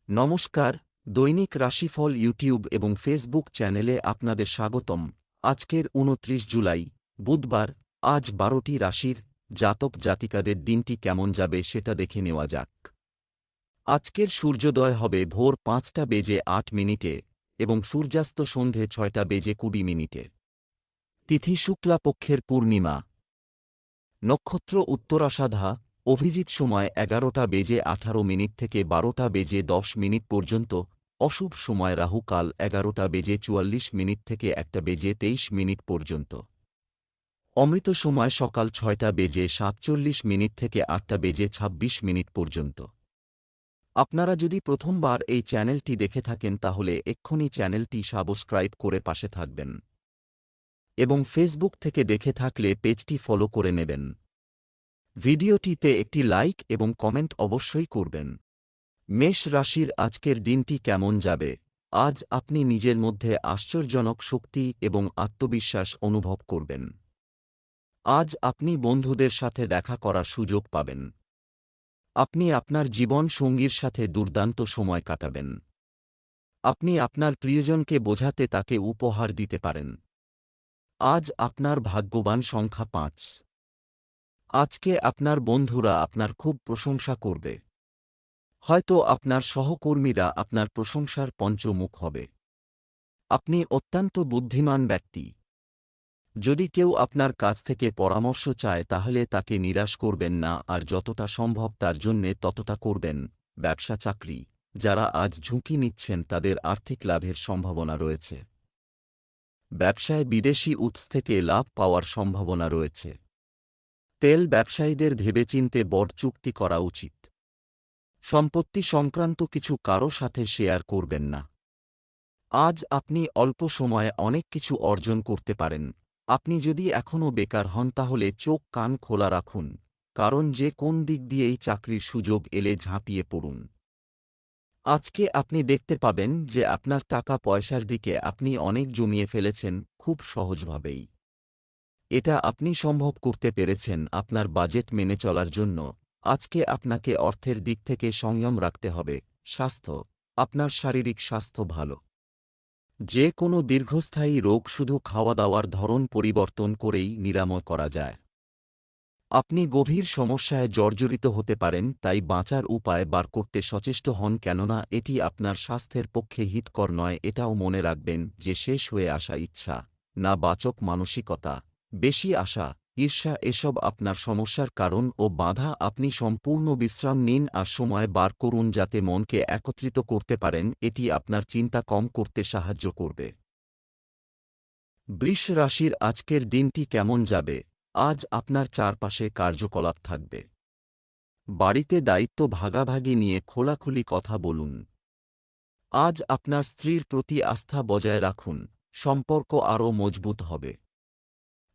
নমস্কার, দৈনিক রাশিফল ইউটিউব এবং ফেসবুক চ্যানেলে আপনাদের স্বাগতম। আজকের ২৯ জুলাই, বুধবার। আজ ১২টি রাশির জাতক জাতিকাদের দিনটি কেমন যাবে সেটা দেখে নেওয়া যাক। আজকের সূর্যোদয় হবে ভোর ৫টা বেজে ৮ মিনিটে এবং সূর্যাস্ত সন্ধে ৬টা বেজে ২০ মিনিটে। তিথি শুক্লা পক্ষের পূর্ণিমা। নক্ষত্র উত্তরাষাঢ়া। অভিজিৎ সময় ১১টা বেজে ১৮ মিনিট থেকে ১২টা বেজে ১০ মিনিট পর্যন্ত। অশুভ সময় রাহুকাল ১১টা বেজে ৪৪ মিনিট থেকে ১টা বেজে ২৩ মিনিট পর্যন্ত। অমৃত সময় সকাল ৬টা বেজে ৪৭ মিনিট থেকে ৮টা বেজে ২৬ মিনিট পর্যন্ত। আপনারা যদি প্রথমবার এই চ্যানেলটি দেখে থাকেন তাহলে এক্ষুনি চ্যানেলটি সাবস্ক্রাইব করে পাশে থাকবেন এবং ফেসবুক থেকে দেখে থাকলে পেজটি ফলো করে নেবেন। ভিডিওটিতে একটি লাইক এবং কমেন্ট অবশ্যই করবেন। মেষ রাশির আজকের দিনটি কেমন যাবে? আজ আপনি নিজের মধ্যে আশ্চর্যজনক শক্তি এবং আত্মবিশ্বাস অনুভব করবেন। আজ আপনি বন্ধুদের সাথে দেখা করার সুযোগ পাবেন। আপনি আপনার জীবন সঙ্গীর সাথে দুর্দান্ত সময় কাটাবেন। আপনি আপনার প্রিয়জনকে বোঝাতে তাকে উপহার দিতে পারেন। আজ আপনার ভাগ্যবান সংখ্যা ৫। আজকে আপনার বন্ধুরা আপনার খুব প্রশংসা করবে। হয়তো আপনার সহকর্মীরা আপনার প্রশংসার পঞ্চমুখ হবে। আপনি অত্যন্ত বুদ্ধিমান ব্যক্তি। যদি কেউ আপনার কাছ থেকে পরামর্শ চায় তাহলে তাকে নিরাশ করবেন না আর যতটা সম্ভব তার জন্যে ততটা করবেন। ব্যবসা চাকরি যারা আজ ঝুঁকি নিচ্ছেন তাদের আর্থিক লাভের সম্ভাবনা রয়েছে। ব্যবসায় বিদেশি উৎস থেকে লাভ পাওয়ার সম্ভাবনা রয়েছে। তেল ব্যবসায়ীদের ভেবেচিন্তে বড় চুক্তি করা উচিত। সম্পত্তি সংক্রান্ত কিছু কারো সাথে শেয়ার করবেন না। আজ আপনি অল্প সময়ে অনেক কিছু অর্জন করতে পারেন। আপনি যদি এখনও বেকার হন তাহলে চোখ কান খোলা রাখুন, কারণ যে কোন দিক দিয়েই চাকরির সুযোগ এলে ঝাঁপিয়ে পড়ুন। আজকে আপনি দেখতে পাবেন যে আপনার টাকা পয়সার দিকে আপনি অনেক জমিয়ে ফেলেছেন খুব সহজভাবেই। এটা আপনি সম্ভব করতে পেরেছেন আপনার বাজেট মেনে চলার জন্য। আজকে আপনাকে অর্থের দিক থেকে সংযম রাখতে হবে। স্বাস্থ্য, আপনার শারীরিক স্বাস্থ্য ভালো। যে কোনো দীর্ঘস্থায়ী রোগ শুধু খাওয়া দাওয়ার ধরন পরিবর্তন করেই নিরাময় করা যায়। আপনি গভীর সমস্যায় জর্জরিত হতে পারেন, তাই বাঁচার উপায় বার করতে সচেষ্ট হন, কেননা এটি আপনার স্বাস্থ্যের পক্ষে হিতকর নয়। এটাও মনে রাখবেন যে শেষ হয়ে আসা ইচ্ছা, না বাচক মানসিকতা, বেশি আশা, ঈর্ষা এসব আপনার সমস্যার কারণ ও বাধা। আপনি সম্পূর্ণ বিশ্রাম নিন আর সময় বার করুন যাতে মনকে একত্রিত করতে পারেন। এটি আপনার চিন্তা কম করতে সাহায্য করবে। বৃষ রাশির আজকের দিনটি কেমন যাবে? আজ আপনার চারপাশে কার্যকলাপ থাকবে। বাড়িতে দায়িত্ব ভাগাভাগি নিয়ে খোলাখুলি কথা বলুন। আজ আপনার স্ত্রীর প্রতি আস্থা বজায় রাখুন, সম্পর্ক আরও মজবুত হবে।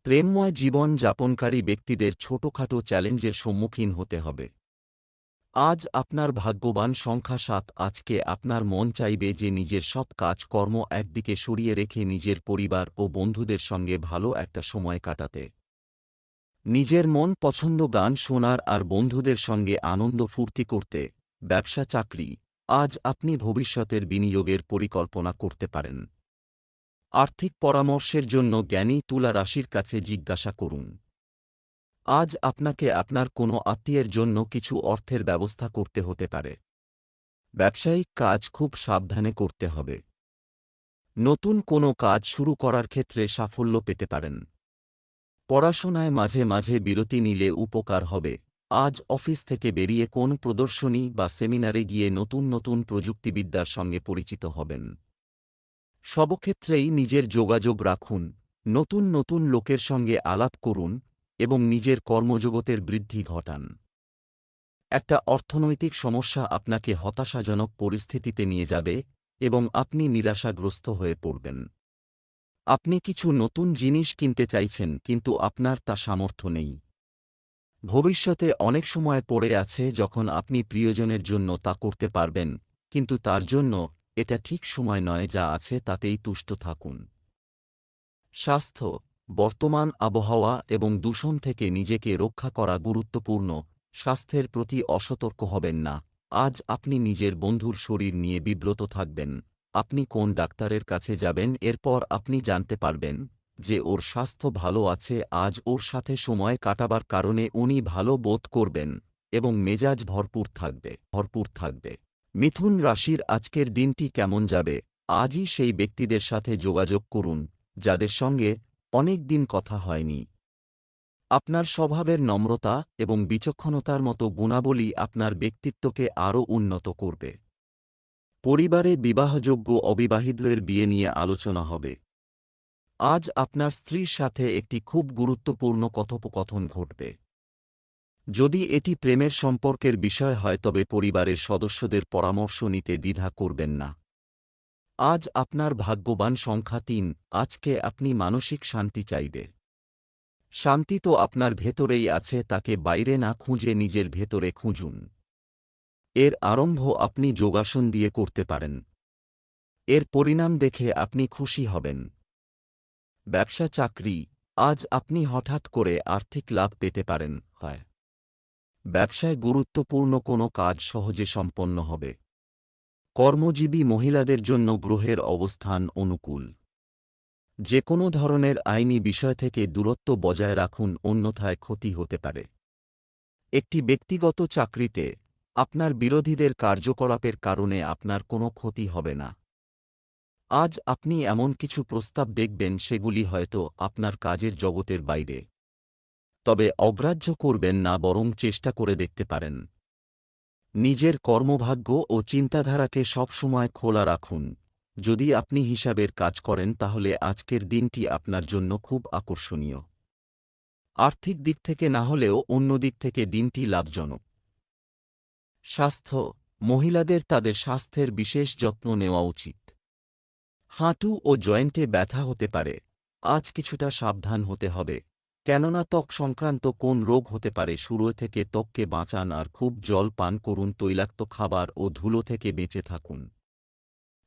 প্রেমময় জীবন যাপনকারী ব্যক্তিদের ছোটখাটো চ্যালেঞ্জের সম্মুখীন হতে হবে। আজ আপনার ভাগ্যবান সংখ্যা ৭। আজকে আপনার মন চাইবে যে নিজের সব কাজকর্ম একদিকে সরিয়ে রেখে নিজের পরিবার ও বন্ধুদের সঙ্গে ভালো একটা সময় কাটাতে। নিজের মন পছন্দ গান শোনার আর বন্ধুদের সঙ্গে আনন্দ ফুর্তি করতে। ব্যবসা চাকরি, আজ আপনি ভবিষ্যতের বিনিয়োগের পরিকল্পনা করতে পারেন। আর্থিক পরামর্শের জন্য জ্ঞানী তুলা রাশির কাছে জিজ্ঞাসা করুন। আজ আপনাকে আপনার কোনো আত্মীয়ের জন্য কিছু অর্থের ব্যবস্থা করতে হতে পারে। ব্যবসায়িক কাজ খুব সাবধানে করতে হবে। নতুন কোনো কাজ শুরু করার ক্ষেত্রে সাফল্য পেতে পারেন। পড়াশোনায় মাঝে মাঝে বিরতি নিলে উপকার হবে। আজ অফিস থেকে বেরিয়ে কোন প্রদর্শনী বা সেমিনারে গিয়ে নতুন নতুন প্রযুক্তিবিদ্যার সঙ্গে পরিচিত হবেন। সবক্ষেত্রেই নিজের যোগাযোগ রাখুন, নতুন নতুন লোকের সঙ্গে আলাপ করুন এবং নিজের কর্মজগতের বৃদ্ধি ঘটান। একটা অর্থনৈতিক সমস্যা আপনাকে হতাশাজনক পরিস্থিতিতে নিয়ে যাবে এবং আপনি নিরাশাগ্রস্ত হয়ে পড়বেন। আপনি কিছু নতুন জিনিস কিনতে চাইছেন কিন্তু আপনার তা সামর্থ্য নেই। ভবিষ্যতে অনেক সময় পড়ে আছে যখন আপনি প্রিয়জনের জন্য তা করতে পারবেন, কিন্তু তার জন্য এটা ঠিক সময় নয়। যা আছে তাতেই তুষ্ট থাকুন। স্বাস্থ্য, বর্তমান আবহাওয়া এবং দূষণ থেকে নিজেকে রক্ষা করা গুরুত্বপূর্ণ। স্বাস্থ্যের প্রতি অসতর্ক হবেন না, আজ আপনি নিজের বন্ধুর শরীর নিয়ে বিব্রত থাকবেন। আপনি কোন ডাক্তারের কাছে যাবেন, এরপর আপনি জানতে পারবেন যে ওর স্বাস্থ্য ভালো আছে। আজ ওর সাথে সময় কাটাবার কারণে উনি ভালো বোধ করবেন এবং মেজাজ ভরপুর থাকবে। মিথুন রাশির আজকের দিনটি কেমন যাবে? আজই সেই ব্যক্তিদের সাথে যোগাযোগ করুন যাদের সঙ্গে অনেক দিন কথা হয়নি। আপনার স্বভাবের নম্রতা এবং বিচক্ষণতার মতো গুণাবলী আপনার ব্যক্তিত্বকে আরও উন্নত করবে। পরিবারে বিবাহযোগ্য অবিবাহিতদের বিয়ে নিয়ে আলোচনা হবে। আজ আপনার স্ত্রীর সাথে একটি খুব গুরুত্বপূর্ণ কথোপকথন ঘটবে। যদি এটি প্রেমের সম্পর্কের বিষয় হয় তবে পরিবারের সদস্যদের পরামর্শ নিতে দ্বিধা করবেন না। আজ আপনার ভাগ্যবান সংখ্যা ৩। আজকে আপনি মানসিক শান্তি চাইবে। শান্তি তো আপনার ভেতরেই আছে, তাকে বাইরে না খুঁজে নিজের ভেতরে খুঁজুন। এর আরম্ভ আপনি যোগাসন দিয়ে করতে পারেন। এর পরিণাম দেখে আপনি খুশি হবেন। ব্যবসা চাকরি, আজ আপনি হঠাৎ করে আর্থিক লাভ পেতে পারেন। হয় ব্যবসায় গুরুত্বপূর্ণ কোনো কাজ সহজে সম্পন্ন হবে। কর্মজীবী মহিলাদের জন্য গ্রহের অবস্থান অনুকূল। যে কোনো ধরনের আইনি বিষয় থেকে দূরত্ব বজায় রাখুন, অন্যথায় ক্ষতি হতে পারে। একটি ব্যক্তিগত চাকরিতে আপনার বিরোধীদের কার্যকলাপের কারণে আপনার কোনো ক্ষতি হবে না। আজ আপনি এমন কিছু প্রস্তাব দেখবেন সেগুলি হয়তো আপনার কাজের জগতের বাইরে, তবে অগ্রাহ্য করবেন না, বরং চেষ্টা করে দেখতে পারেন। নিজের কর্মভাগ্য ও চিন্তাধারাকে সবসময় খোলা রাখুন। যদি আপনি হিসাবের কাজ করেন তাহলে আজকের দিনটি আপনার জন্য খুব আকর্ষণীয়। আর্থিক দিক থেকে না হলেও অন্য দিক থেকে দিনটি লাভজনক। স্বাস্থ্য, মহিলাদের তাদের স্বাস্থ্যের বিশেষ যত্ন নেওয়া উচিত। হাঁটু ও জয়েন্টে ব্যথা হতে পারে। আজ কিছুটা সাবধান হতে হবে, কেননা ত্বক সংক্রান্ত কোন রোগ হতে পারে। শুরু থেকে ত্বককে বাঁচান আর খুব জল পান করুন। তৈলাক্ত খাবার ও ধুলো থেকে বেঁচে থাকুন।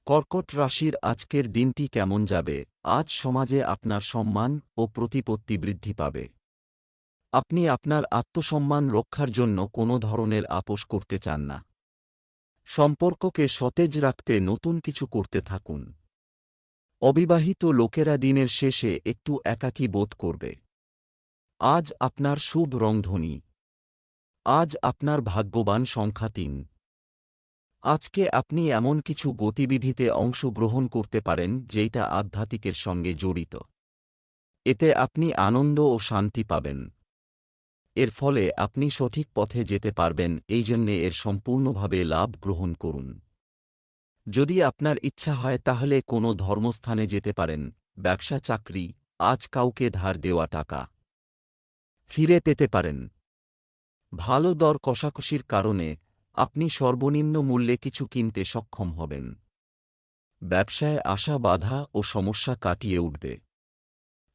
কর্কট রাশির আজকের দিনটি কেমন যাবে? আজ সমাজে আপনার সম্মান ও প্রতিপত্তি বৃদ্ধি পাবে। আপনি আপনার আত্মসম্মান রক্ষার জন্য কোনো ধরনের আপোস করতে চান না। সম্পর্ককে সতেজ রাখতে নতুন কিছু করতে থাকুন। অবিবাহিত লোকেরা দিনের শেষে একটু একাকী বোধ করবে। আজ আপনার শুভ রংধনী। আজ আপনার ভাগ্যবান সংখ্যা ৩। আজকে আপনি এমন কিছু গতিবিধিতে অংশগ্রহণ করতে পারেন যেটা আধ্যাত্মিকের সঙ্গে জড়িত। এতে আপনি আনন্দ ও শান্তি পাবেন। এর ফলে আপনি সঠিক পথে যেতে পারবেন, এই জন্যে এর সম্পূর্ণভাবে লাভ গ্রহণ করুন। যদি আপনার ইচ্ছা হয় তাহলে কোনো ধর্মস্থানে যেতে পারেন। ব্যবসা চাকরি, আজ কাউকে ধার দেওয়া টাকা ফিরে পেতে পারেন। ভালো দর কষাকষির কারণে আপনি সর্বনিম্ন মূল্যে কিছু কিনতে সক্ষম হবেন। ব্যবসায় আসা বাধা ও সমস্যা কাটিয়ে উঠবে।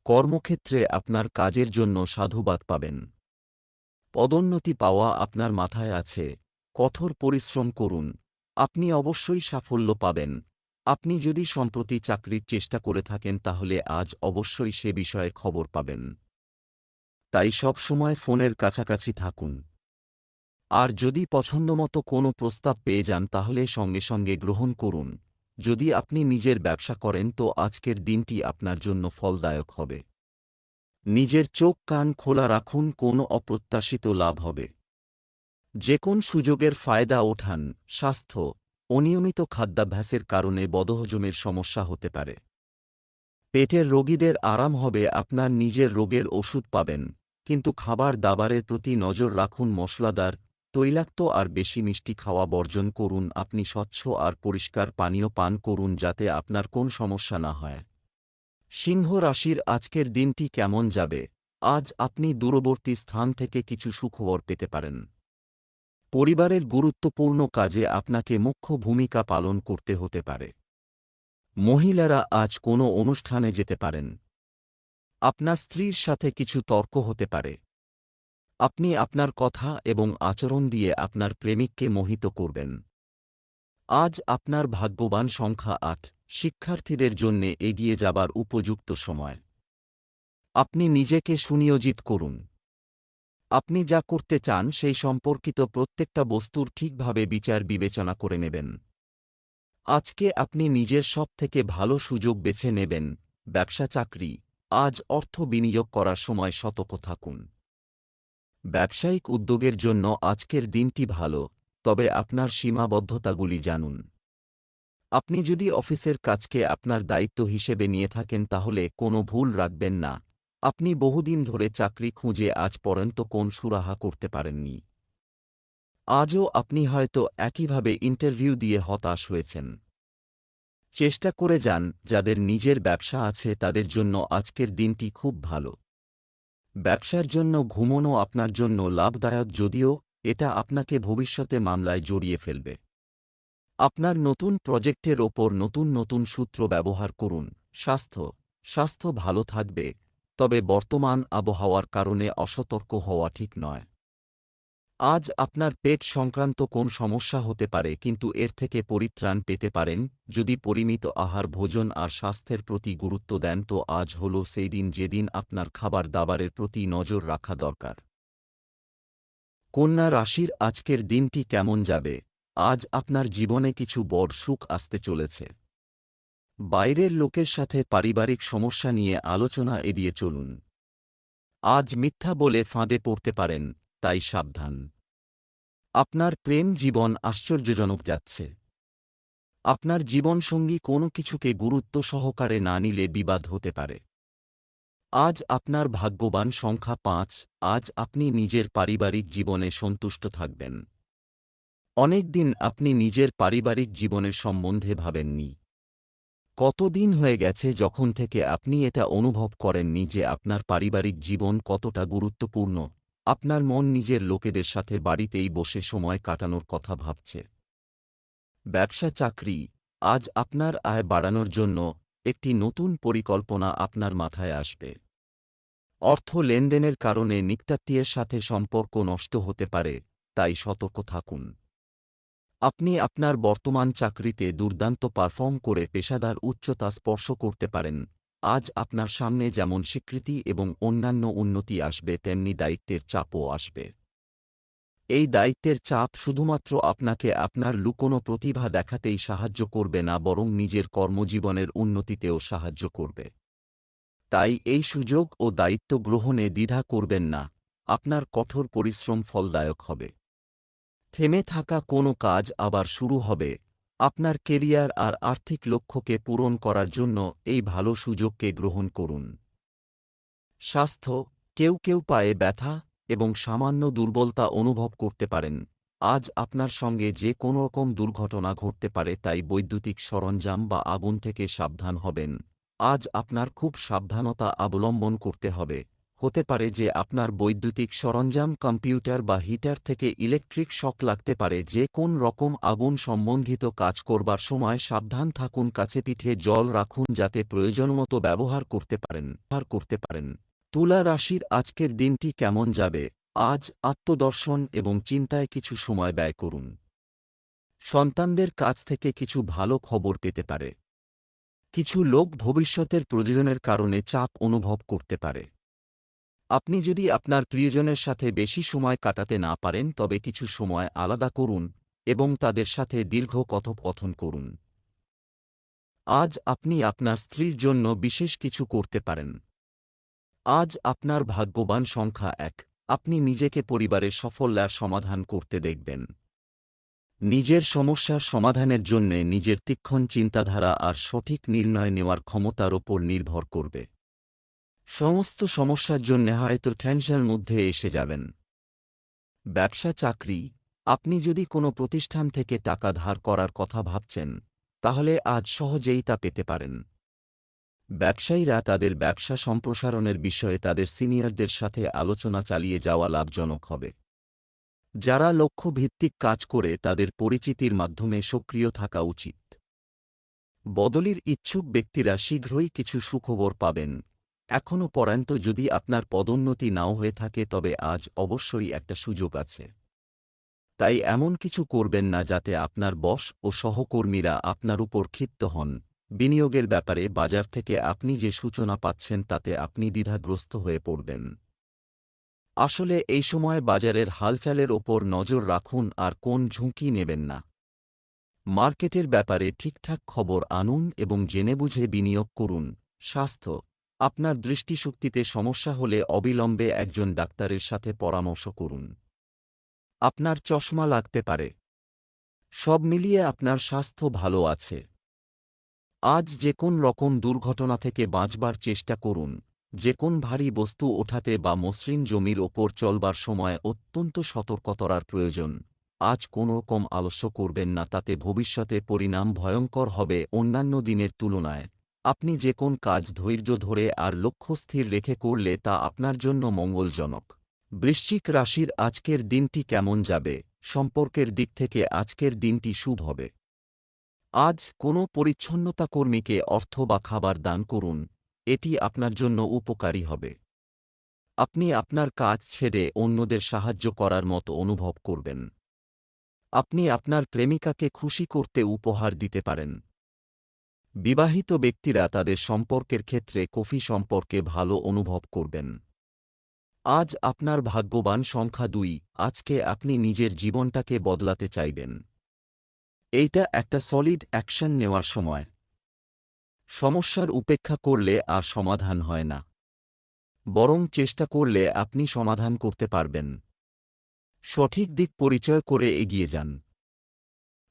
কর্মক্ষেত্রে আপনার কাজের জন্য সাধুবাদ পাবেন। পদোন্নতি পাওয়া আপনার মাথায় আছে, কঠোর পরিশ্রম করুন, আপনি অবশ্যই সাফল্য পাবেন। আপনি যদি সম্প্রতি চাকরির চেষ্টা করে থাকেন তাহলে আজ অবশ্যই সে বিষয়ে খবর পাবেন। তাই সব সময় ফোনের কাছাকাছি থাকুন। আর যদি পছন্দমতো কোনো প্রস্তাব পেয়ে যান তাহলে সঙ্গে সঙ্গে গ্রহণ করুন। যদি আপনি নিজের ব্যবসা করেন তো আজকের দিনটি আপনার জন্য ফলদায়ক হবে। নিজের চোখ কান খোলা রাখুন, কোনো অপ্রত্যাশিত লাভ হবে। যে কোন সুযোগের ফায়দা ওঠান। স্বাস্থ্য, অনিয়মিত খাদ্যাভ্যাসের কারণে বদহজমের সমস্যা হতে পারে। পেটের রোগীদের আরাম হবে, আপনার নিজের রোগের ওষুধ পাবেন। কিন্তু খাবার দাবারের প্রতি নজর রাখুন। মশলাদার, তৈলাক্ত আর বেশি মিষ্টি খাওয়া বর্জন করুন। আপনি স্বচ্ছ আর পরিষ্কার পানীয় পান করুন যাতে আপনার কোন সমস্যা না হয়। সিংহ রাশির আজকের দিনটি কেমন যাবে? আজ আপনি দূরবর্তী স্থান থেকে কিছু সুখবর পেতে পারেন। পরিবারের গুরুত্বপূর্ণ কাজে আপনাকে মুখ্য ভূমিকা পালন করতে হতে পারে। মহিলারা আজ কোনো অনুষ্ঠানে যেতে পারেন। আপনার স্ত্রীর সাথে কিছু তর্ক হতে পারে। আপনি আপনার কথা এবং আচরণ দিয়ে আপনার প্রেমিককে মোহিত করবেন। আজ আপনার ভাগ্যবান সংখ্যা ৮। শিক্ষার্থীদের জন্যে এগিয়ে যাবার উপযুক্ত সময়। আপনি নিজেকে সুনিয়োজিত করুন। আপনি যা করতে চান সেই সম্পর্কিত প্রত্যেকটা বস্তুর ঠিকভাবে বিচার বিবেচনা করে নেবেন। আজকে আপনি নিজের সবথেকে ভালো সুযোগ বেছে নেবেন। ব্যবসা চাকরি, আজ অর্থ বিনিয়োগ করার সময় সতর্ক থাকুন। ব্যবসায়িক উদ্যোগের জন্য আজকের দিনটি ভালো, তবে আপনার সীমাবদ্ধতাগুলি জানুন। আপনি যদি অফিসের কাজকে আপনার দায়িত্ব হিসেবে নিয়ে থাকেন তাহলে কোনো ভুল রাখবেন না। আপনি বহুদিন ধরে চাকরি খুঁজে আজ পর্যন্ত কোন সুরাহা করতে পারেননি। আজও আপনি হয়তো একইভাবে ইন্টারভিউ দিয়ে হতাশ হয়েছেন। চেষ্টা করে যান। যাদের নিজের ব্যবসা আছে তাদের জন্য আজকের দিনটি খুব ভালো। ব্যবসার জন্য ঘুমোনো আপনার জন্য লাভদায়ক, যদিও এটা আপনাকে ভবিষ্যতে মামলায় জড়িয়ে ফেলবে। আপনার নতুন প্রজেক্টের ওপর নতুন নতুন সূত্র ব্যবহার করুন। স্বাস্থ্য ভালো থাকবে, তবে বর্তমান আবহাওয়ার কারণে অসতর্ক হওয়া ঠিক নয়। আজ আপনার পেট সংক্রান্ত কোন সমস্যা হতে পারে, কিন্তু এর থেকে পরিত্রাণ পেতে পারেন যদি পরিমিত আহার, ভোজন আর স্বাস্থ্যের প্রতি গুরুত্ব দেন। তো আজ হল সেই দিন যেদিন আপনার খাবার দাবারের প্রতি নজর রাখা দরকার। কন্যা রাশির আজকের দিনটি কেমন যাবে? আজ আপনার জীবনে কিছু বড় সুখ আসতে চলেছে। বাইরের লোকের সাথে পারিবারিক সমস্যা নিয়ে আলোচনা এড়িয়ে চলুন। আজ মিথ্যা বলে ফাঁদে পড়তে পারেন, তাই সাবধান। আপনার প্রেম জীবন আশ্চর্যজনক যাচ্ছে। আপনার জীবনসঙ্গী কোনো কিছুকে গুরুত্ব সহকারে না নিলে বিবাদ হতে পারে। আজ আপনার ভাগ্যবান সংখ্যা ৫। আজ আপনি নিজের পারিবারিক জীবনে সন্তুষ্ট থাকবেন। অনেক দিন আপনি নিজের পারিবারিক জীবনের সম্বন্ধে ভাবেননি। কতদিন হয়ে গেছে যখন থেকে আপনি এটা অনুভব করেননি যে আপনার পারিবারিক জীবন কতটা গুরুত্বপূর্ণ। আপনার মন নিজের লোকেদের সাথে বাড়িতেই বসে সময় কাটানোর কথা ভাবছে। ব্যবসা চাকরি, আজ আপনার আয় বাড়ানোর জন্য একটি নতুন পরিকল্পনা আপনার মাথায় আসবে। অর্থ লেনদেনের কারণে নিকটাত্মীয়ের সাথে সম্পর্ক নষ্ট হতে পারে, তাই সতর্ক থাকুন। আপনি আপনার বর্তমান চাকরিতে দুর্দান্ত পারফর্ম করে পেশাদার উচ্চতা স্পর্শ করতে পারেন। আজ আপনার সামনে যেমন স্বীকৃতি এবং অন্যান্য উন্নতি আসবে, তেমনি দায়িত্বের চাপও আসবে। এই দায়িত্বের চাপ শুধুমাত্র আপনাকে আপনার লুকোনো প্রতিভা দেখাতেই সাহায্য করবে না, বরং নিজের কর্মজীবনের উন্নতিতেও সাহায্য করবে। তাই এই সুযোগ ও দায়িত্ব গ্রহণে দ্বিধা করবেন না। আপনার কঠোর পরিশ্রম ফলদায়ক হবে। থেমে থাকা কোনো কাজ আবার শুরু হবে। আপনার কেরিয়ার আর আর্থিক লক্ষ্যকে পূরণ করার জন্য এই ভালো সুযোগকে গ্রহণ করুন। স্বাস্থ্য, কেউ কেউ পায়ে ব্যথা এবং সামান্য দুর্বলতা অনুভব করতে পারেন। আজ আপনার সঙ্গে যে কোনো রকম দুর্ঘটনা ঘটতে পারে, তাই বৈদ্যুতিক সরঞ্জাম বা আগুন থেকে সাবধান হবেন। আজ আপনার খুব সাবধানতা অবলম্বন করতে হবে। হতে পারে যে আপনার বৈদ্যুতিক সরঞ্জাম, কম্পিউটার বা হিটার থেকে ইলেকট্রিক শক লাগতে পারে। যে কোন রকম আগুন সম্বন্ধিত কাজ করবার সময় সাবধান থাকুন। কাছে পিঠে জল রাখুন যাতে প্রয়োজনমতো ব্যবহার করতে পারেন। তুলা রাশির আজকের দিনটি কেমন যাবে? আজ আত্মদর্শন এবং চিন্তায় কিছু সময় ব্যয় করুন। সন্তানদের কাছ থেকে কিছু ভালো খবর পেতে পারে। কিছু লোক ভবিষ্যতের প্রয়োজনের কারণে চাপ অনুভব করতে পারে। আপনি যদি আপনার প্রিয়জনের সাথে বেশি সময় কাটাতে না পারেন, তবে কিছু সময় আলাদা করুন এবং তাদের সাথে দীর্ঘ কথোপকথন করুন। আজ আপনি আপনার স্ত্রীর জন্য বিশেষ কিছু করতে পারেন। আজ আপনার ভাগ্যবান সংখ্যা ১। আপনি নিজেকে পরিবারের সাফল্যের সমাধান করতে দেখবেন। নিজের সমস্যার সমাধানের জন্যে নিজের তীক্ষ্ণ চিন্তাধারা আর সঠিক নির্ণয় নেওয়ার ক্ষমতার ওপর নির্ভর করবে। সমস্ত সমস্যার জন্যে হয়তো টেনশনের মধ্যে এসে যাবেন। ব্যবসা চাকরি, আপনি যদি কোনো প্রতিষ্ঠান থেকে টাকা ধার করার কথা ভাবছেন, তাহলে আজ সহজেই তা পেতে পারেন। ব্যবসায়ীরা তাদের ব্যবসা সম্প্রসারণের বিষয়ে তাদের সিনিয়রদের সাথে আলোচনা চালিয়ে যাওয়া লাভজনক হবে। যারা লক্ষ্যভিত্তিক কাজ করে তাদের পরিচিতির মাধ্যমে সক্রিয় থাকা উচিত। বদলির ইচ্ছুক ব্যক্তিরা শীঘ্রই কিছু সুখবর পাবেন। এখনও পর্যন্ত যদি আপনার পদোন্নতি নাও হয়ে থাকে, তবে আজ অবশ্যই একটা সুযোগ আছে। তাই এমন কিছু করবেন না যাতে আপনার বস ও সহকর্মীরা আপনার উপর ক্ষিপ্ত হন। বিনিয়োগের ব্যাপারে বাজার থেকে আপনি যে সূচনা পাচ্ছেন তাতে আপনি দ্বিধাগ্রস্ত হয়ে পড়বেন। আসলে এই সময় বাজারের হালচালের ওপর নজর রাখুন আর কোন ঝুঁকি নেবেন না। মার্কেটের ব্যাপারে ঠিকঠাক খবর আনুন এবং জেনেবুঝে বিনিয়োগ করুন। স্বাস্থ্য, আপনার দৃষ্টিশক্তিতে সমস্যা হলে অবিলম্বে একজন ডাক্তারের সাথে পরামর্শ করুন। আপনার চশমা লাগতে পারে। সব মিলিয়ে আপনার স্বাস্থ্য ভালো আছে। আজ যে কোন রকম দুর্ঘটনা থেকে বাঁচবার চেষ্টা করুন। যে কোন ভারী বস্তু ওঠাতে বা মসৃণ জমির ওপর চলবার সময় অত্যন্ত সতর্কতার প্রয়োজন। আজ কোনো রকম আলস্য করবেন না, তাতে ভবিষ্যতে পরিণাম ভয়ঙ্কর হবে অন্যান্য দিনের তুলনায়। আপনি যে কোন কাজ ধৈর্য ধরে আর লক্ষ্য স্থির রেখে করলে তা আপনার জন্য মঙ্গলজনক। বৃশ্চিক রাশির আজকের দিনটি কেমন যাবে? সম্পর্কের দিক থেকে আজকের দিনটি শুভ হবে। আজ কোনো পরিচ্ছন্নতা কর্মীকে অর্থ বা খাবার দান করুন, এটি আপনার জন্য উপকারী হবে। আপনি আপনার কাজ ছেড়ে অন্যদের সাহায্য করার মতো অনুভব করবেন। আপনি আপনার প্রেমিকাকে খুশি করতে উপহার দিতে পারেন। বিবাহিত ব্যক্তিরা তাদের সম্পর্কের ক্ষেত্রে কফি সম্পর্কে ভালো অনুভব করবেন। আজ আপনার ভাগ্যবান সংখ্যা 2। আজকে আপনি নিজের জীবনটাকে বদলাতে চাইবেন। এইটা একটা সলিড অ্যাকশন নেওয়ার সময়। সমস্যার উপেক্ষা করলে আর সমাধান হয় না, বরং চেষ্টা করলে আপনি সমাধান করতে পারবেন। সঠিক দিক পরিচয় করে এগিয়ে যান।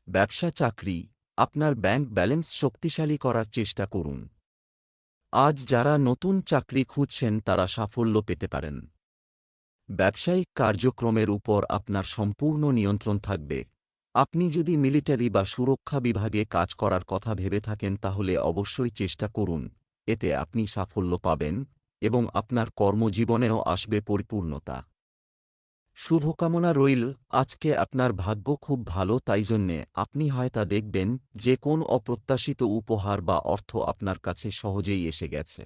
ব্যবসা চাকরি, আপনার ব্যাংক ব্যালেন্স শক্তিশালী করার চেষ্টা করুন। আজ যারা নতুন চাকরি খুঁজছেন তারা সাফল্য পেতে পারেন। ব্যবসায়িক কার্যক্রমের উপর আপনার সম্পূর্ণ নিয়ন্ত্রণ থাকবে। আপনি যদি মিলিটারি বা সুরক্ষা বিভাগে কাজ করার কথা ভেবে থাকেন তাহলে অবশ্যই চেষ্টা করুন, এতে আপনি সাফল্য পাবেন এবং আপনার কর্মজীবনেও আসবে পরিপূর্ণতা। শুভকামনা রইল। আজকে আপনার ভাগ্য খুব ভালো, তাই জন্যে আপনি হয়তো দেখবেন যে কোন অপ্রত্যাশিত উপহার বা অর্থ আপনার কাছে সহজেই এসে গেছে।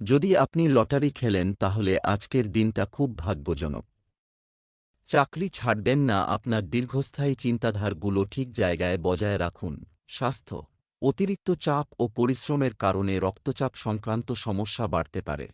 যদি আপনি লটারি খেলেন তাহলে আজকের দিনটা খুব ভাগ্যজনক। চাকরি ছাড়বেন না, আপনার দীর্ঘস্থায়ী চিন্তাধারাগুলো ঠিক জায়গায় বজায় রাখুন। স্বাস্থ্য, অতিরিক্ত চাপ ও পরিশ্রমের কারণে রক্তচাপ সংক্রান্ত সমস্যা বাড়তে পারে।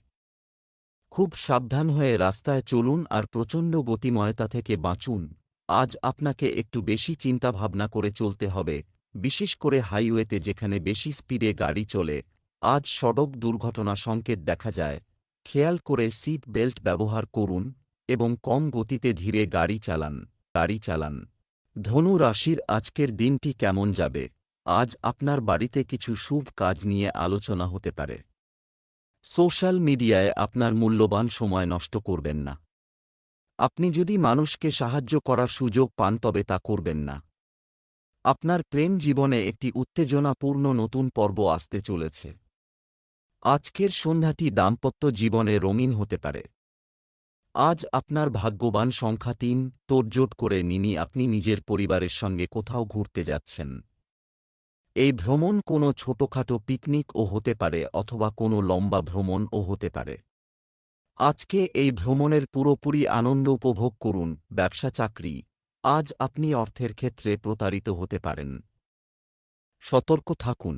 খুব সাবধান হয়ে রাস্তায় চলুন আর প্রচণ্ড গতিময়তা থেকে বাঁচুন। আজ আপনাকে একটু বেশি চিন্তাভাবনা করে চলতে হবে, বিশেষ করে হাইওয়েতে যেখানে বেশি স্পিডে গাড়ি চলে। আজ সড়ক দুর্ঘটনা সংকেত দেখা যায়। খেয়াল করে সিট বেল্ট ব্যবহার করুন এবং কম গতিতে ধীরে গাড়ি চালান। ধনু রাশির আজকের দিনটি কেমন যাবে? আজ আপনার বাড়িতে কিছু শুভ কাজ নিয়ে আলোচনা হতে পারে। সোশ্যাল মিডিয়ায় আপনার মূল্যবান সময় নষ্ট করবেন না। আপনি যদি মানুষকে সাহায্য করার সুযোগ পান তবে তা করবেন না। আপনার প্রেম জীবনে একটি উত্তেজনাপূর্ণ নতুন পর্ব আসতে চলেছে। আজকের সন্ধ্যাটি দাম্পত্য জীবনে রঙিন হতে পারে। আজ আপনার ভাগ্যবান সংখ্যা 3। তোড়জোড় করে আপনি নিজের পরিবারের সঙ্গে কোথাও ঘুরতে যাচ্ছেন। এই ভ্রমণ কোনো ছোটখাটো পিকনিকও হতে পারে অথবা কোনো লম্বা ভ্রমণও হতে পারে। আজকে এই ভ্রমণের পুরোপুরি আনন্দ উপভোগ করুন। ব্যবসা চাকরি, আজ আপনি অর্থের ক্ষেত্রে প্রতারিত হতে পারেন। সতর্ক থাকুন।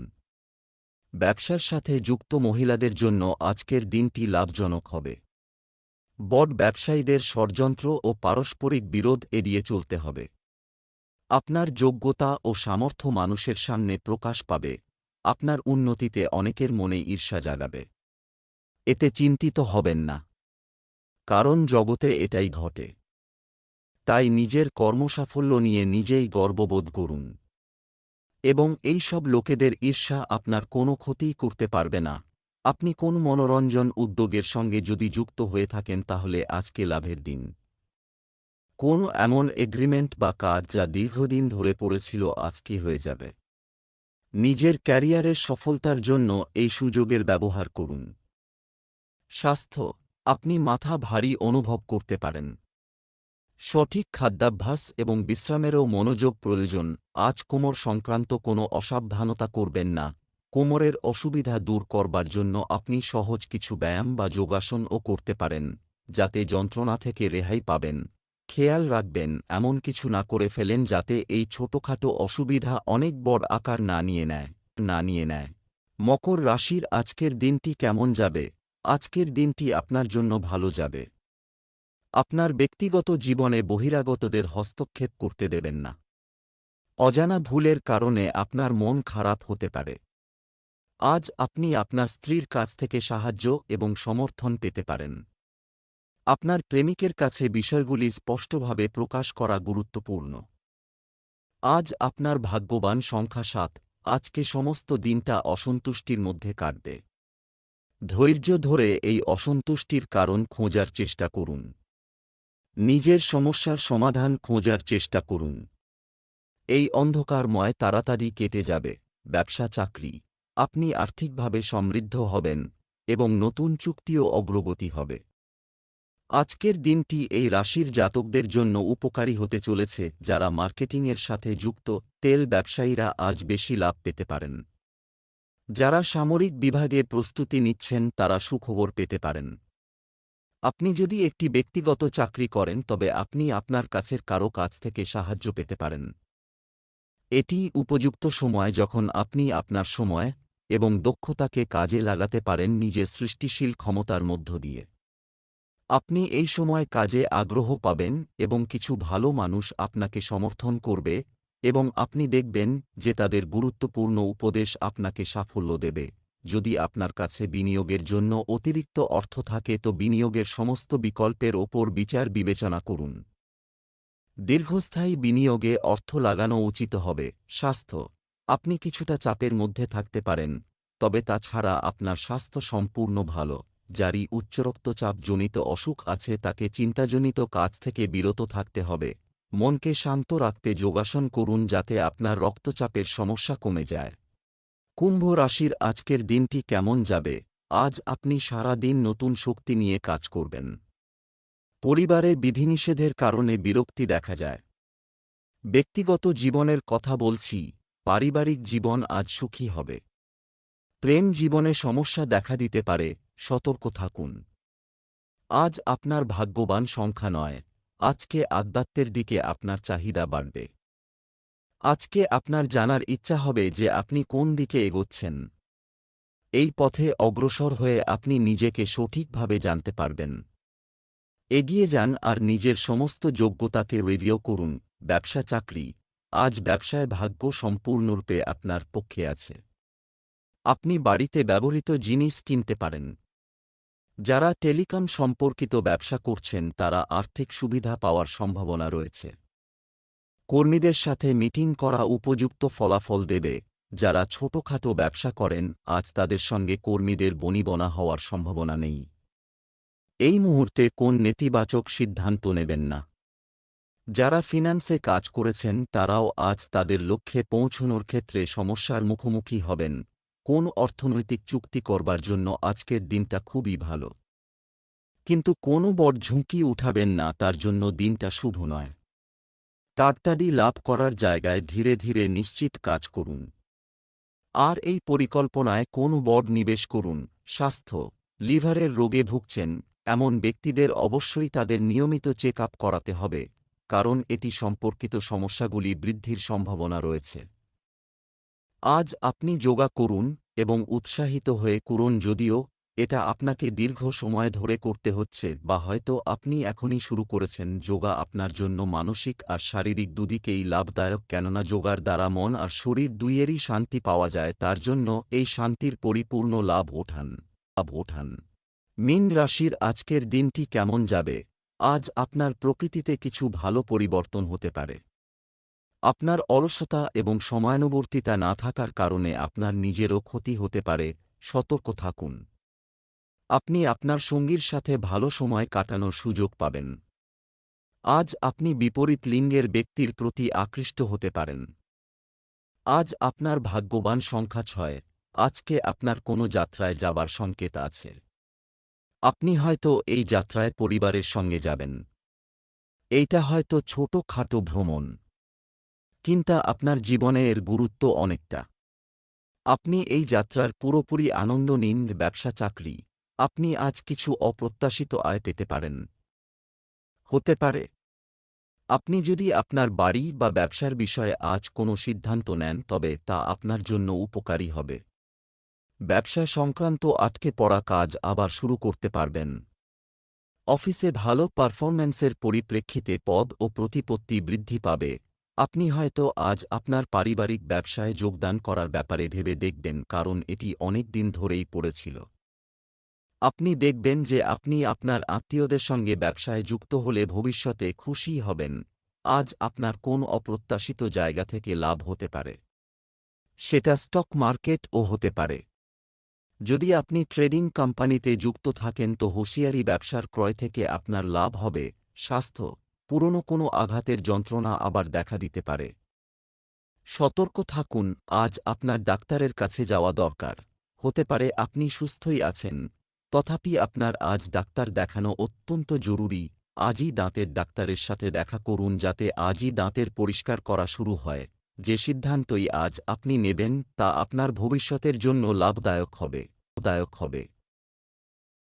ব্যবসার সাথে যুক্ত মহিলাদের জন্য আজকের দিনটি লাভজনক হবে। বড় ব্যবসায়ীদের ষড়যন্ত্র ও পারস্পরিক বিরোধ এড়িয়ে চলতে হবে। আপনার যোগ্যতা ও সামর্থ্য মানুষের সামনে প্রকাশ পাবে। আপনার উন্নতিতে অনেকের মনে ঈর্ষা জাগাবে। এতে চিন্তিত হবেন না, কারণ জগতে এটাই ঘটে। তাই নিজের কর্মসাফল্য নিয়ে নিজেই গর্ববোধ করুন এবং এই সব লোকেদের ঈর্ষা আপনার কোনো ক্ষতিই করতে পারবে না। আপনি কোন মনোরঞ্জন উদ্যোগের সঙ্গে যদি যুক্ত হয়ে থাকেন তাহলে আজকে লাভের দিন। কোন এমন এগ্রিমেন্ট বা কাজ যা দীর্ঘদিন ধরে পড়েছিল আজকে হয়ে যাবে। নিজের ক্যারিয়ারের সফলতার জন্য এই সুযোগের ব্যবহার করুন। স্বাস্থ্য, আপনি মাথা ভারী অনুভব করতে পারেন। সঠিক খাদ্যাভ্যাস এবং বিশ্রামেরও মনোযোগ প্রয়োজন। আজ কোমর সংক্রান্ত কোনো অসাবধানতা করবেন না। কোমরের অসুবিধা দূর করবার জন্য আপনি সহজ কিছু ব্যায়াম বা যোগাসনও করতে পারেন, যাতে যন্ত্রণা থেকে রেহাই পাবেন। খেয়াল রাখবেন এমন কিছু না করে ফেলেন যাতে এই ছোটখাটো অসুবিধা অনেক বড় আকার না নিয়ে নেয়। মকর রাশির আজকের দিনটি কেমন যাবে? আজকের দিনটি আপনার জন্য ভালো যাবে। আপনার ব্যক্তিগত জীবনে বহিরাগতদের হস্তক্ষেপ করতে দেবেন না। অজানা ভুলের কারণে আপনার মন খারাপ হতে পারে। আজ আপনি আপনার স্ত্রীর কাছ থেকে সাহায্য এবং সমর্থন পেতে পারেন। আপনার প্রেমিকের কাছে বিষয়গুলি স্পষ্টভাবে প্রকাশ করা গুরুত্বপূর্ণ। আজ আপনার ভাগ্যবান সংখ্যা 7। আজকে সমস্ত দিনটা অসন্তুষ্টির মধ্যে কাটবে। ধৈর্য ধরে এই অসন্তুষ্টির কারণ খোঁজার চেষ্টা করুন। নিজের সমস্যার সমাধান খোঁজার চেষ্টা করুন। এই অন্ধকারময় তাড়াতাড়ি কেটে যাবে। ব্যবসা চাকরি, আপনি আর্থিকভাবে সমৃদ্ধ হবেন এবং নতুন চুক্তিও অগ্রগতি হবে। আজকের দিনটি এই রাশির জাতকদের জন্য উপকারী হতে চলেছে। যারা মার্কেটিংয়ের সাথে যুক্ত, তেল ব্যবসায়ীরা আজ বেশি লাভ পেতে পারেন। যারা সামরিক বিভাগে প্রস্তুতি নিচ্ছেন তারা সুখবর পেতে পারেন। আপনি যদি একটি ব্যক্তিগত চাকরি করেন তবে আপনি আপনার কাছের কারো কাছ থেকে সাহায্য পেতে পারেন। এটি উপযুক্ত সময় যখন আপনি আপনার সময় এবং দক্ষতাকে কাজে লাগাতে পারেন নিজের সৃষ্টিশীল ক্ষমতার মধ্য দিয়ে। আপনি এই সময় কাজে আগ্রহ পাবেন এবং কিছু ভালো মানুষ আপনাকে সমর্থন করবে এবং আপনি দেখবেন যে তাদের গুরুত্বপূর্ণ উপদেশ আপনাকে সাফল্য দেবে। যদি আপনার কাছে বিনিয়োগের জন্য অতিরিক্ত অর্থ থাকে তো বিনিয়োগের সমস্ত বিকল্পের ওপর বিচার বিবেচনা করুন। দীর্ঘস্থায়ী বিনিয়োগে অর্থ লাগানো উচিত হবে। স্বাস্থ্য, আপনি কিছুটা চাপের মধ্যে থাকতে পারেন, তবে তাছাড়া আপনার স্বাস্থ্য সম্পূর্ণ ভালো। যারই উচ্চ রক্তচাপজনিত অসুখ আছে তাকে চিন্তাজনিত কাজ থেকে বিরত থাকতে হবে। মনকে শান্ত রাখতে যোগাসন করুন যাতে আপনার রক্তচাপের সমস্যা কমে যায়। কুম্ভ রাশির আজকের দিনটি কেমন যাবে? আজ আপনি সারা দিন নতুন শক্তি নিয়ে কাজ করবেন। পরিবারে বিধিনিষেধের কারণে বিরক্তি দেখা যায়। ব্যক্তিগত জীবনের কথা বলছি, পারিবারিক জীবন আজ সুখী হবে। প্রেম জীবনে সমস্যা দেখা দিতে পারে, সতর্ক থাকুন। আজ আপনার ভাগ্যবান সংখ্যা 9। আজকে আধ্যাত্মের দিকে আপনার চাহিদা বাড়বে। আজকে আপনার জানার ইচ্ছা হবে যে আপনি কোন দিকে এগোচ্ছেন। এই পথে অগ্রসর হয়ে আপনি নিজেকে সঠিকভাবে জানতে পারবেন। এগিয়ে যান আর নিজের সমস্ত যোগ্যতাকে রিভিউ করুন। ব্যবসা চাকরি, আজ ব্যবসায় ভাগ্য সম্পূর্ণরূপে আপনার পক্ষে আছে। আপনি বাড়িতে ব্যবহৃত জিনিস কিনতে পারেন। যারা টেলিকম সম্পর্কিত ব্যবসা করছেন তারা আর্থিক সুবিধা পাওয়ার সম্ভাবনা রয়েছে। কর্মীদের সাথে মিটিং করা উপযুক্ত ফলাফল দেবে। যারা ছোটখাটো ব্যবসা করেন আজ তাদের সঙ্গে কর্মীদের বনিবনা হওয়ার সম্ভাবনা নেই। এই মুহূর্তে কোন নেতিবাচক সিদ্ধান্ত নেবেন না। যারা ফিন্যান্সে কাজ করেছেন তারাও আজ তাদের লক্ষ্যে পৌঁছনোর ক্ষেত্রে সমস্যার মুখোমুখি হবেন। কোন অর্থনৈতিক চুক্তি করবার জন্য আজকের দিনটা খুবই ভালো, কিন্তু কোনো বড় ঝুঁকি উঠাবেন না, তার জন্য দিনটা শুভ নয়। তাড়াতাড়ি লাভ করার জায়গায় ধীরে ধীরে নিশ্চিত কাজ করুন। আর এই পরিকল্পনায় কোনো বড় নিবেশ করুন। স্বাস্থ্য, লিভারের রোগে ভুগছেন এমন ব্যক্তিদের অবশ্যই তাদের নিয়মিত চেক আপ করাতে হবে, কারণ এটি সম্পর্কিত সমস্যাগুলি বৃদ্ধির সম্ভাবনা রয়েছে। আজ আপনি যোগা করুন এবং উৎসাহিত হয়ে করুন, যদিও এটা আপনাকে দীর্ঘ সময় ধরে করতে হচ্ছে বা হয়তো আপনি এখনই শুরু করেছেন। যোগা আপনার জন্য মানসিক আর শারীরিক দুদিকেই লাভদায়ক, কেননা যোগার দ্বারা মন আর শরীর দুইয়েরই শান্তি পাওয়া যায়। তার জন্য এই শান্তির পরিপূর্ণ লাভ ওঠান। মীন রাশির আজকের দিনটি কেমন যাবে? আজ আপনার প্রকৃতিতে কিছু ভালো পরিবর্তন হতে পারে। আপনার অলসতা এবং সময়ানুবর্তিতা না থাকার কারণে আপনার নিজেরও ক্ষতি হতে পারে, সতর্ক থাকুন। আপনি আপনার সঙ্গীর সাথে ভালো সময় কাটানোর সুযোগ পাবেন। আজ আপনি বিপরীত লিঙ্গের ব্যক্তির প্রতি আকৃষ্ট হতে পারেন। আজ আপনার ভাগ্যবান সংখ্যা 6। আজকে আপনার কোনো যাত্রায় যাবার সংকেত আছে। আপনি হয়তো এই যাত্রায় পরিবারের সঙ্গে যাবেন। এইটা হয়তো ছোট-খাটো ভ্রমণ, কিন্তু আপনার জীবনে এর গুরুত্ব অনেকটা। আপনি এই যাত্রার পুরোপুরি আনন্দ নিন। ব্যবসা চাকরি, আপনি আজ কিছু অপ্রত্যাশিত আয় পেতে পারেন। হতে পারে আপনি যদি আপনার বাড়ি বা ব্যবসার বিষয়ে আজ কোনো সিদ্ধান্ত নেন তবে তা আপনার জন্য উপকারী হবে। ব্যবসা সংক্রান্ত আটকে পড়া কাজ আবার শুরু করতে পারবেন। অফিসে ভালো পারফরম্যান্সের পরিপ্রেক্ষিতে পদ ও প্রতিপত্তি বৃদ্ধি পাবে। আপনি হয়তো আজ আপনার পারিবারিক ব্যবসায় যোগদান করার ব্যাপারে ভেবে দেখবেন, কারণ এটি অনেক দিন ধরেই পড়েছিল। আপনি দেখবেন যে আপনি আপনার আত্মীয়দের সঙ্গে ব্যবসায় যুক্ত হলে ভবিষ্যতে খুশি হবেন। আজ আপনার কোন অপ্রত্যাশিত জায়গা থেকে লাভ হতে পারে। সেটা স্টক মার্কেটও হতে পারে। যদি আপনি ট্রেডিং কোম্পানিতে যুক্ত থাকেন তো হুঁশিয়ারি, ব্যবসার ক্রয় থেকে আপনার লাভ হবে। স্বাস্থ্য, পুরনো কোনো আঘাতের যন্ত্রণা আবার দেখা দিতে পারে। সতর্ক থাকুন, আজ আপনার ডাক্তারের কাছে যাওয়া দরকার। হতে পারে আপনি সুস্থই আছেন, তথাপি আপনার আজ ডাক্তার দেখানো অত্যন্ত জরুরি। আজই দাঁতের ডাক্তারের সাথে দেখা করুন যাতে আজই দাঁতের পরিষ্কার করা শুরু হয়। যে সিদ্ধান্তই আজ আপনি নেবেন তা আপনার ভবিষ্যতের জন্য লাভদায়ক হবে।